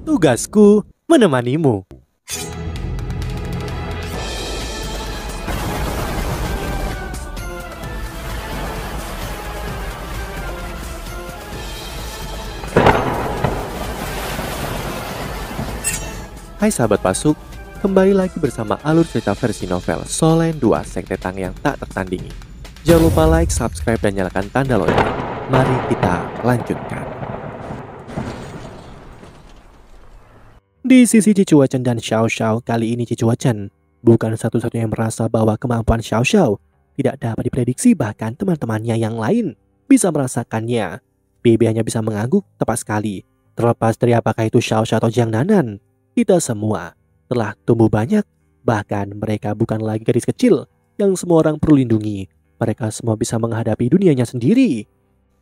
Tugasku menemanimu. Hai sahabat Pasuk, kembali lagi bersama alur cerita versi novel Solen 2 Sekte Tang yang tak tertandingi. Jangan lupa like, subscribe, dan nyalakan tanda lonceng. Mari kita lanjutkan. Di sisi Cicuachen dan Xiao Xiao, kali ini Cicuachen bukan satu-satunya yang merasa bahwa kemampuan Xiao Xiao tidak dapat diprediksi, bahkan teman-temannya yang lain bisa merasakannya. Bibi hanya bisa mengangguk tepat sekali. Terlepas dari apakah itu Xiao Xiao atau Jiang Nanan, kita semua telah tumbuh banyak, bahkan mereka bukan lagi gadis kecil yang semua orang perlu lindungi. Mereka semua bisa menghadapi dunianya sendiri.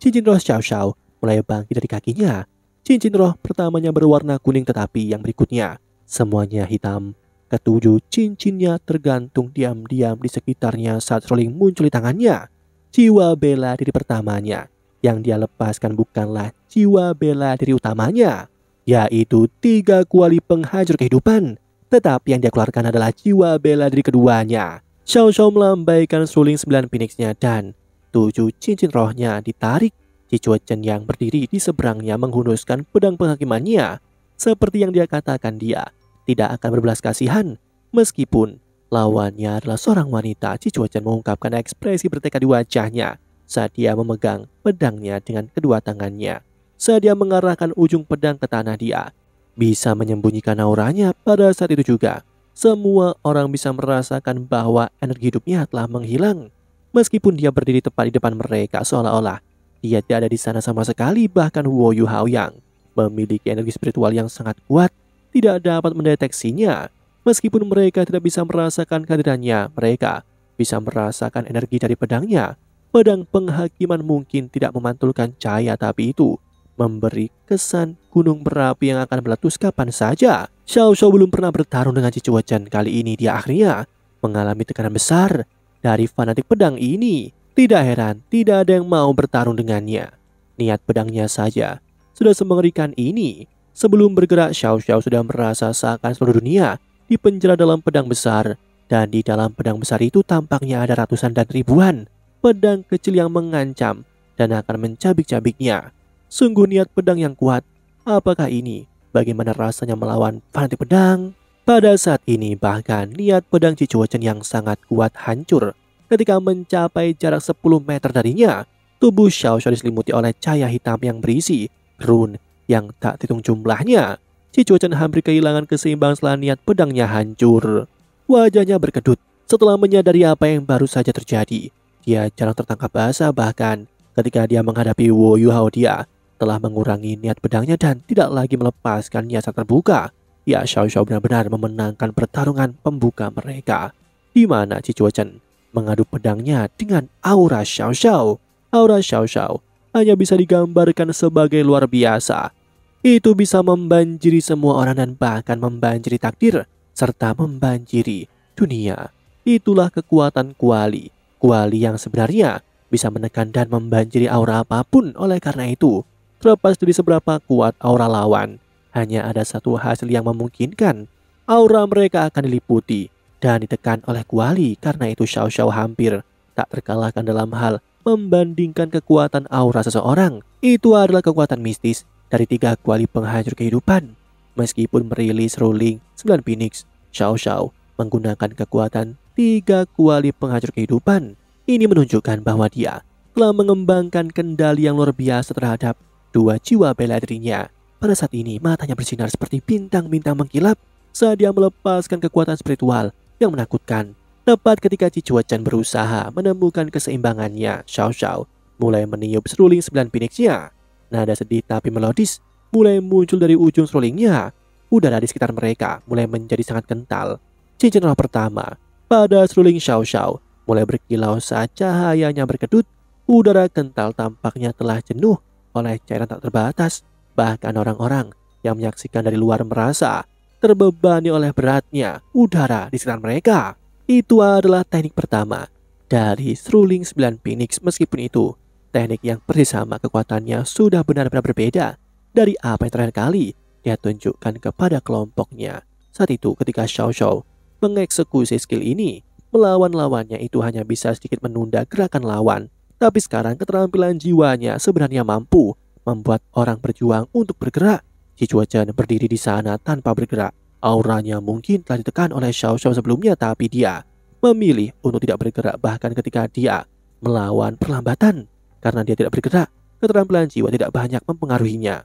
Cincin roh Xiao Xiao mulai bangkit dari kakinya. Cincin roh pertamanya berwarna kuning, tetapi yang berikutnya semuanya hitam. Ketujuh cincinnya tergantung diam-diam di sekitarnya saat Sroling muncul di tangannya. Jiwa bela diri pertamanya yang dia lepaskan bukanlah jiwa bela diri utamanya, yaitu 3 kuali penghancur kehidupan, tetapi yang dia keluarkan adalah jiwa bela diri keduanya. Xiao Xiao melambaikan suling 9 phoenix-nya dan 7 cincin rohnya ditarik. Cicuachen yang berdiri di seberangnya menghunuskan pedang penghakimannya. Seperti yang dia katakan, dia tidak akan berbelas kasihan meskipun lawannya adalah seorang wanita. Cicuachen mengungkapkan ekspresi bertekad di wajahnya saat dia memegang pedangnya dengan kedua tangannya. Saat dia mengarahkan ujung pedang ke tanah, dia bisa menyembunyikan auranya. Pada saat itu juga semua orang bisa merasakan bahwa energi hidupnya telah menghilang. Meskipun dia berdiri tepat di depan mereka, seolah-olah dia tidak ada di sana sama sekali. Bahkan Huo Yuhao yang memiliki energi spiritual yang sangat kuat tidak dapat mendeteksinya. Meskipun mereka tidak bisa merasakan kehadirannya, mereka bisa merasakan energi dari pedangnya. Pedang penghakiman mungkin tidak memantulkan cahaya, tapi itu memberi kesan gunung berapi yang akan meletus kapan saja. Xiao Xiao belum pernah bertarung dengan Cicuachen. Kali ini dia akhirnya mengalami tekanan besar dari fanatik pedang ini. Tidak heran tidak ada yang mau bertarung dengannya. Niat pedangnya saja sudah semengerikan ini. Sebelum bergerak, Xiao Xiao sudah merasa seakan seluruh dunia dipenjara dalam pedang besar. Dan di dalam pedang besar itu tampaknya ada ratusan dan ribuan pedang kecil yang mengancam dan akan mencabik-cabiknya. Sungguh niat pedang yang kuat. Apakah ini bagaimana rasanya melawan fanatik pedang? Pada saat ini bahkan niat pedang Cicuachen yang sangat kuat hancur ketika mencapai jarak 10 meter darinya. Tubuh Xiao Xiao diselimuti oleh cahaya hitam yang berisi rune yang tak terhitung jumlahnya. Cicuachen hampir kehilangan keseimbangan setelah niat pedangnya hancur. Wajahnya berkedut setelah menyadari apa yang baru saja terjadi. Dia jarang tertangkap basah, bahkan ketika dia menghadapi Huo Yuhao dia telah mengurangi niat pedangnya dan tidak lagi melepaskannya saat terbuka. Ya, Xiao Xiao benar-benar memenangkan pertarungan pembuka mereka, di mana Cicuachen mengadu pedangnya dengan aura Xiao Xiao. Aura Xiao Xiao hanya bisa digambarkan sebagai luar biasa. Itu bisa membanjiri semua orang dan bahkan membanjiri takdir serta membanjiri dunia. Itulah kekuatan kuali. Kuali yang sebenarnya bisa menekan dan membanjiri aura apapun. Oleh karena itu, terlepas dari seberapa kuat aura lawan, hanya ada satu hasil yang memungkinkan. Aura mereka akan diliputi dan ditekan oleh kuali. Karena itu Xiao Xiao hampir tak terkalahkan dalam hal membandingkan kekuatan aura seseorang. Itu adalah kekuatan mistis dari 3 kuali penghancur kehidupan. Meskipun merilis ruling 9 phoenix, Xiao Xiao menggunakan kekuatan 3 kuali penghancur kehidupan. Ini menunjukkan bahwa dia telah mengembangkan kendali yang luar biasa terhadap 2 jiwa bela dirinya. Pada saat ini matanya bersinar seperti bintang-bintang mengkilap saat dia melepaskan kekuatan spiritual yang menakutkan. Tepat ketika Cicuachen berusaha menemukan keseimbangannya, Xiao Xiao mulai meniup seruling 9 phoenix-nya. Nada sedih tapi melodis mulai muncul dari ujung serulingnya. Udara di sekitar mereka mulai menjadi sangat kental. Cincin roh pertama pada seruling Xiao Xiao mulai berkilau saat cahayanya berkedut. Udara kental tampaknya telah jenuh oleh cairan tak terbatas. Bahkan orang-orang yang menyaksikan dari luar merasa terbebani oleh beratnya udara di sekitar mereka. Itu adalah teknik pertama dari seruling 9 phoenix. Meskipun itu teknik yang persis sama, kekuatannya sudah benar-benar berbeda dari apa yang terakhir kali dia tunjukkan kepada kelompoknya. Saat itu ketika Xiao Xiao mengeksekusi skill ini, melawan lawannya itu hanya bisa sedikit menunda gerakan lawan. Tapi sekarang keterampilan jiwanya sebenarnya mampu membuat orang berjuang untuk bergerak. Ji Chuachen berdiri di sana tanpa bergerak. Auranya mungkin telah ditekan oleh Xiao Xiao sebelumnya, tapi dia memilih untuk tidak bergerak bahkan ketika dia melawan perlambatan. Karena dia tidak bergerak, keterampilan jiwa tidak banyak mempengaruhinya.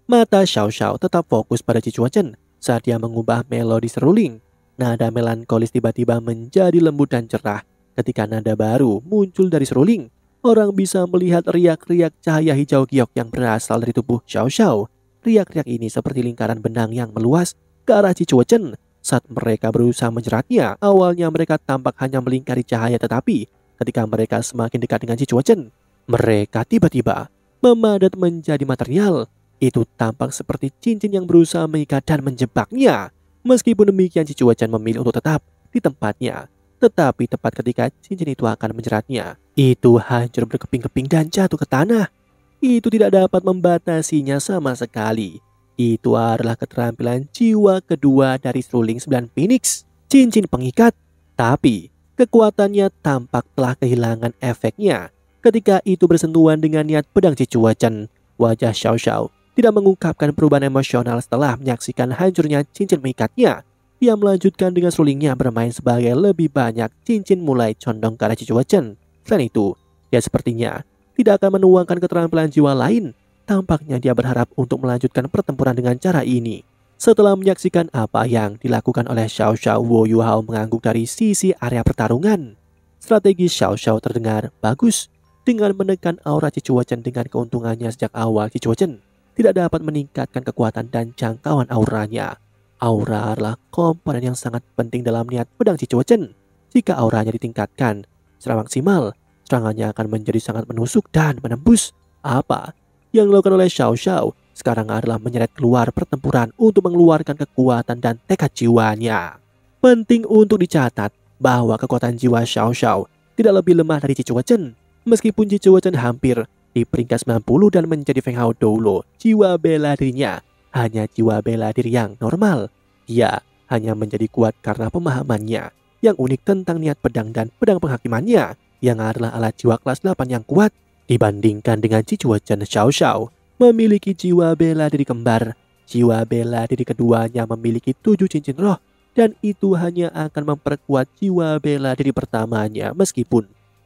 Mata Xiao Xiao tetap fokus pada Ji Chuachen saat dia mengubah melodi seruling. Nada melankolis tiba-tiba menjadi lembut dan cerah. Ketika nada baru muncul dari seruling, orang bisa melihat riak-riak cahaya hijau giok yang berasal dari tubuh Xiao Xiao. Riak-riak ini seperti lingkaran benang yang meluas ke arah Ji Chuachen. Saat mereka berusaha menjeratnya, awalnya mereka tampak hanya melingkari cahaya, tetapi ketika mereka semakin dekat dengan Ji Chuachen, mereka tiba-tiba memadat menjadi material. Itu tampak seperti cincin yang berusaha mengikat dan menjebaknya. Meskipun demikian, Ji Chuachen memilih untuk tetap di tempatnya. Tetapi tepat ketika cincin itu akan menjeratnya, itu hancur berkeping-keping dan jatuh ke tanah. Itu tidak dapat membatasinya sama sekali. Itu adalah keterampilan jiwa kedua dari seruling 9 Phoenix, cincin pengikat. Tapi kekuatannya tampak telah kehilangan efeknya ketika itu bersentuhan dengan niat pedang Ji Chuachen. Wajah Xiao Xiao tidak mengungkapkan perubahan emosional setelah menyaksikan hancurnya cincin mengikatnya. Dia melanjutkan dengan serulingnya bermain sebagai lebih banyak cincin mulai condong ke arah Ji Chuachen. Selain itu, dia sepertinya tidak akan menuangkan keterampilan jiwa lain. Tampaknya dia berharap untuk melanjutkan pertempuran dengan cara ini. Setelah menyaksikan apa yang dilakukan oleh Xiao Xiao, Wo Yuhao mengangguk dari sisi area pertarungan. Strategi Xiao Xiao terdengar bagus. Dengan menekan aura Ji Chuachen dengan keuntungannya sejak awal, Ji Chuachen tidak dapat meningkatkan kekuatan dan jangkauan auranya. Aura adalah komponen yang sangat penting dalam niat pedang Ji Chuachen. Jika auranya ditingkatkan secara maksimal, serangannya akan menjadi sangat menusuk dan menembus. Apa yang dilakukan oleh Xiao Xiao sekarang adalah menyeret keluar pertempuran untuk mengeluarkan kekuatan dan tekad jiwanya. Penting untuk dicatat bahwa kekuatan jiwa Xiao Xiao tidak lebih lemah dari Ji Chuachen. Meskipun Ji Chuachen hampir di peringkat 90 dan menjadi Feng Hao Doulo, jiwa bela dirinya hanya jiwa bela diri yang normal. Dia hanya menjadi kuat karena pemahamannya yang unik tentang niat pedang dan pedang penghakimannya, yang adalah alat jiwa kelas 8 yang kuat. Dibandingkan dengan Ji Chuachen, Xiao Xiao memiliki jiwa bela diri kembar. Jiwa bela diri keduanya memiliki 7 cincin roh, dan itu hanya akan memperkuat jiwa bela diri pertamanya. Meskipun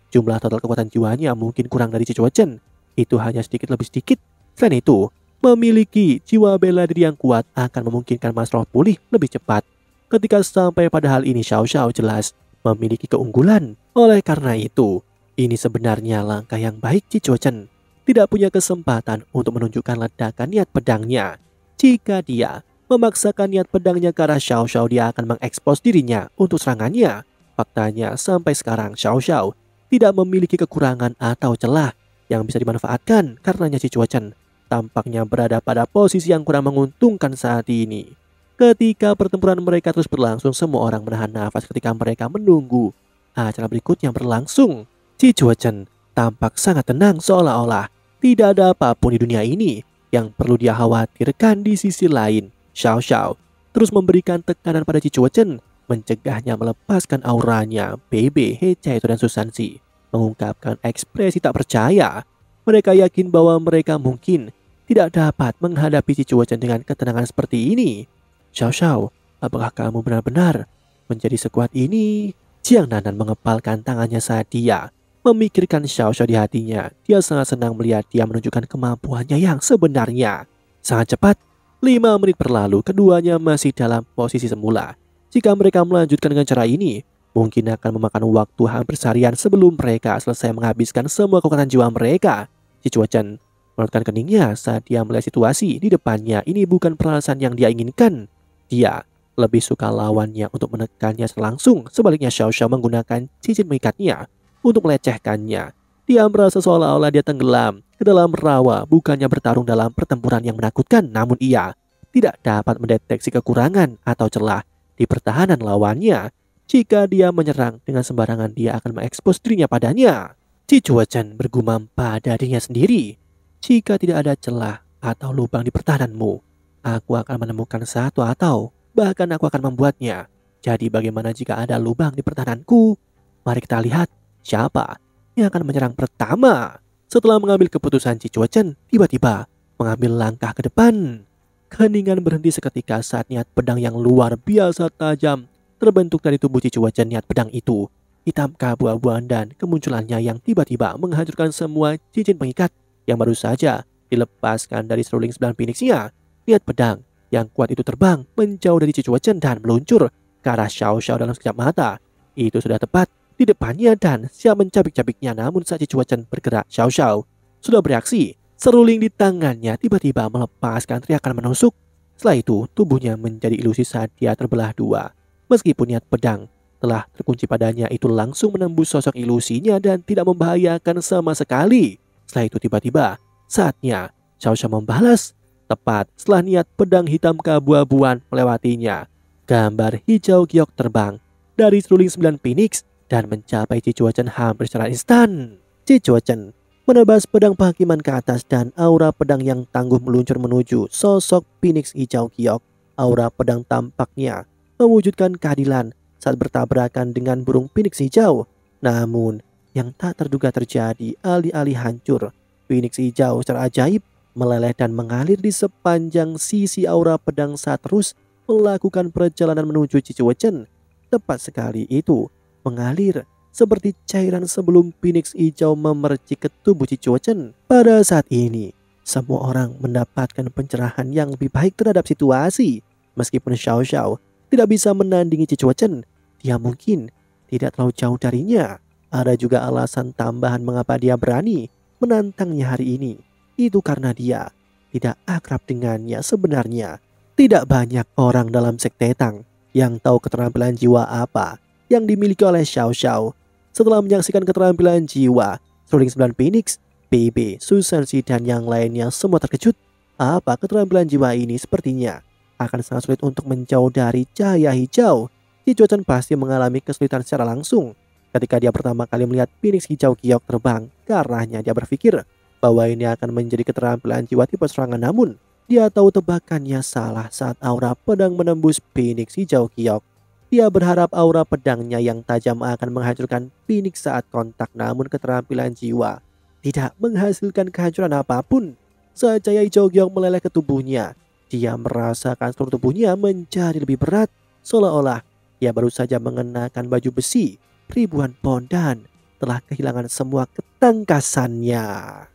jumlah total kekuatan jiwanya mungkin kurang dari Ji Chuachen, itu hanya sedikit lebih sedikit. Selain itu, memiliki jiwa bela diri yang kuat akan memungkinkan Mas Roh pulih lebih cepat. Ketika sampai pada hal ini, Xiao Xiao jelas memiliki keunggulan. Oleh karena itu, ini sebenarnya langkah yang baik. Ji Chuachen tidak punya kesempatan untuk menunjukkan ledakan niat pedangnya. Jika dia memaksakan niat pedangnya ke arah Xiao Xiao, dia akan mengekspos dirinya untuk serangannya. Faktanya sampai sekarang Xiao Xiao tidak memiliki kekurangan atau celah yang bisa dimanfaatkan. Karenanya Ji Chuachen tampaknya berada pada posisi yang kurang menguntungkan saat ini. Ketika pertempuran mereka terus berlangsung, semua orang menahan nafas ketika mereka menunggu acara berikutnya berlangsung. Ji Chuachen tampak sangat tenang, seolah-olah tidak ada apapun di dunia ini yang perlu dia khawatirkan. Di sisi lain, Xiao Xiao terus memberikan tekanan pada Ji Chuachen, mencegahnya melepaskan auranya. Bebe, Hechaito, dan Susansi mengungkapkan ekspresi tak percaya. Mereka yakin bahwa mereka mungkin tidak dapat menghadapi Ji Chuachen dengan ketenangan seperti ini. Xiao Xiao, apakah kamu benar-benar menjadi sekuat ini? Jiang Nanan mengepalkan tangannya saat dia memikirkan Xiao Xiao di hatinya. Dia sangat senang melihat dia menunjukkan kemampuannya yang sebenarnya. Sangat cepat, 5 menit berlalu, keduanya masih dalam posisi semula. Jika mereka melanjutkan dengan cara ini, mungkin akan memakan waktu hampir seharian sebelum mereka selesai menghabiskan semua kekuatan jiwa mereka. Ji Chuachen menurutkan keningnya saat dia melihat situasi di depannya. Ini bukan peralasan yang dia inginkan. Dia lebih suka lawannya untuk menekannya langsung. Sebaliknya, Xiao Xiao menggunakan cincin mengikatnya untuk melecehkannya. Dia merasa seolah-olah dia tenggelam ke dalam rawa, bukannya bertarung dalam pertempuran yang menakutkan. Namun ia tidak dapat mendeteksi kekurangan atau celah di pertahanan lawannya. Jika dia menyerang dengan sembarangan, dia akan mengekspos dirinya padanya. Ji Chuachen bergumam pada dirinya sendiri. Jika tidak ada celah atau lubang di pertahananmu, Aku akan menemukan satu atau bahkan aku akan membuatnya. Jadi bagaimana jika ada lubang di pertahananku? Mari kita lihat siapa yang akan menyerang pertama. Setelah mengambil keputusan, Cicuo Chen tiba-tiba mengambil langkah ke depan. Keheningan berhenti seketika saat niat pedang yang luar biasa tajam terbentuk dari tubuh Cicuo Chen. Niat pedang itu hitam keabu-abuan dan kemunculannya yang tiba-tiba menghancurkan semua cincin pengikat yang baru saja dilepaskan dari seruling 9 phoenix-nya. Niat pedang yang kuat itu terbang menjauh dari Cicuo Chen dan meluncur ke arah Xiao Xiao dalam sekejap mata. Itu sudah tepat di depannya dan siap mencabik-cabiknya, namun saat Cicuo Chen bergerak, Xiao Xiao sudah bereaksi. Seruling di tangannya tiba-tiba melepaskan teriakan menusuk. Setelah itu, tubuhnya menjadi ilusi saat dia terbelah dua. Meskipun niat pedang telah terkunci padanya, itu langsung menembus sosok ilusinya dan tidak membahayakan sama sekali. Setelah itu tiba-tiba, saatnya Xiao Xiao membalas. Tepat setelah niat pedang hitam keabu-abuan melewatinya, gambar hijau giok terbang dari seruling 9 phoenix dan mencapai Cicuo Chen hampir secara instan. Cicuo Chen menebas pedang penghakiman ke atas dan aura pedang yang tangguh meluncur menuju sosok phoenix hijau giok. Aura pedang tampaknya mewujudkan keadilan saat bertabrakan dengan burung phoenix hijau. Namun, yang tak terduga terjadi, alih-alih hancur, phoenix hijau secara ajaib meleleh dan mengalir di sepanjang sisi aura pedang saat terus melakukan perjalanan menuju Cicuo Chen. Tepat sekali itu, mengalir seperti cairan sebelum phoenix hijau memercik ke tubuh Cicuo Chen. Pada saat ini, semua orang mendapatkan pencerahan yang lebih baik terhadap situasi. Meskipun Xiao Xiao tidak bisa menandingi Cicuo Chen, dia mungkin tidak terlalu jauh darinya. Ada juga alasan tambahan mengapa dia berani menantangnya hari ini. Itu karena dia tidak akrab dengannya sebenarnya. Tidak banyak orang dalam sekte Tang yang tahu keterampilan jiwa apa yang dimiliki oleh Xiao Xiao. Setelah menyaksikan keterampilan jiwa seruling 9 phoenix, PB, Susansi dan yang lainnya semua terkejut. Apa keterampilan jiwa ini sepertinya akan sangat sulit untuk menjauh dari cahaya hijau. Cicuo Chen pasti mengalami kesulitan secara langsung. Ketika dia pertama kali melihat phoenix hijau giok terbang ke arahnya, dia berpikir bahwa ini akan menjadi keterampilan jiwa tipe serangan, namun dia tahu tebakannya salah saat aura pedang menembus phoenix hijau giok. Dia berharap aura pedangnya yang tajam akan menghancurkan phoenix saat kontak, namun keterampilan jiwa tidak menghasilkan kehancuran apapun. Saat cahaya hijau giok meleleh ke tubuhnya, dia merasakan seluruh tubuhnya menjadi lebih berat, seolah-olah dia baru saja mengenakan baju besi ribuan pon dan telah kehilangan semua ketangkasannya.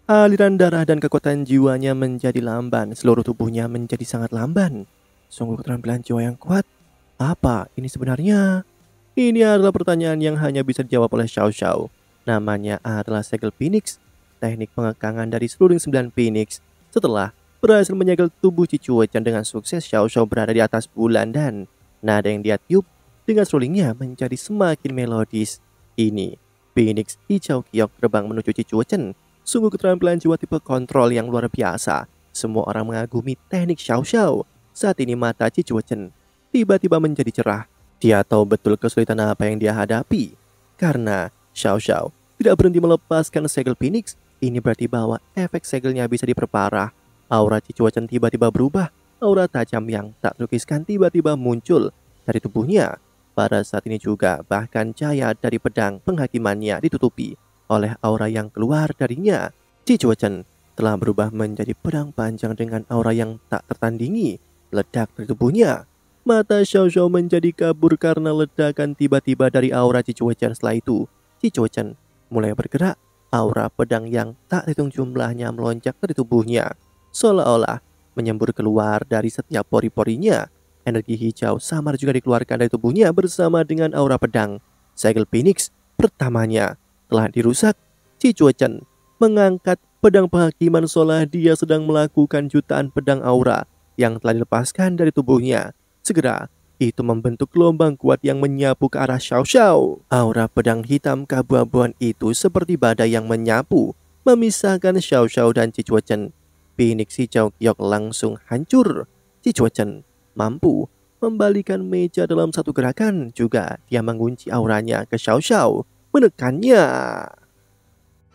Aliran darah dan kekuatan jiwanya menjadi lamban, seluruh tubuhnya menjadi sangat lamban. Sungguh keterampilan jiwa yang kuat. Apa ini sebenarnya? Ini adalah pertanyaan yang hanya bisa dijawab oleh Xiao Xiao. Namanya adalah segel phoenix, teknik pengekangan dari seluruh 9 phoenix. Setelah berhasil menyegel tubuh Cicuo Chen dengan sukses, Xiao Xiao berada di atas bulan dan nada yang dia tiup dengan serulingnya menjadi semakin melodis. Ini phoenix hijau giok terbang menuju Cicuo Chen. Sungguh keterampilan jiwa tipe kontrol yang luar biasa. Semua orang mengagumi teknik Xiao Xiao. Saat ini mata Cicuo Chen tiba-tiba menjadi cerah. Dia tahu betul kesulitan apa yang dia hadapi. Karena Xiao Xiao tidak berhenti melepaskan segel phoenix, ini berarti bahwa efek segelnya bisa diperparah. Aura Cicuo Chen tiba-tiba berubah. Aura tajam yang tak terlukiskan tiba-tiba muncul dari tubuhnya. Pada saat ini juga, bahkan cahaya dari pedang penghakimannya ditutupi oleh aura yang keluar darinya. Cicuo Chen telah berubah menjadi pedang panjang dengan aura yang tak tertandingi ledak dari tubuhnya. Mata Xiao Xiao menjadi kabur karena ledakan tiba-tiba dari aura Cicuo Chen. Setelah itu, Cicuo Chen mulai bergerak. Aura pedang yang tak hitung jumlahnya melonjak dari tubuhnya, seolah-olah menyembur keluar dari setiap pori-porinya. Energi hijau samar juga dikeluarkan dari tubuhnya bersama dengan aura pedang. Segel phoenix pertamanya telah dirusak. Cicuo Chen mengangkat pedang penghakiman seolah dia sedang melakukan jutaan pedang aura yang telah dilepaskan dari tubuhnya. Segera, itu membentuk gelombang kuat yang menyapu ke arah Xiao Xiao. Aura pedang hitam keabu-abuan itu seperti badai yang menyapu, memisahkan Xiao Xiao dan Cicuo Chen. Phoenix hijau giok langsung hancur. Cicuo Chen mampu membalikan meja dalam satu gerakan. Juga dia mengunci auranya ke Xiao Xiao, menekannya.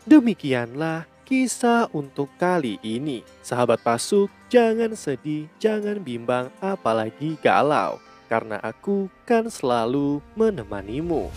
Demikianlah Kisah untuk kali ini, sahabat Pasuk, jangan sedih, jangan bimbang, apalagi galau, karena aku kan selalu menemanimu.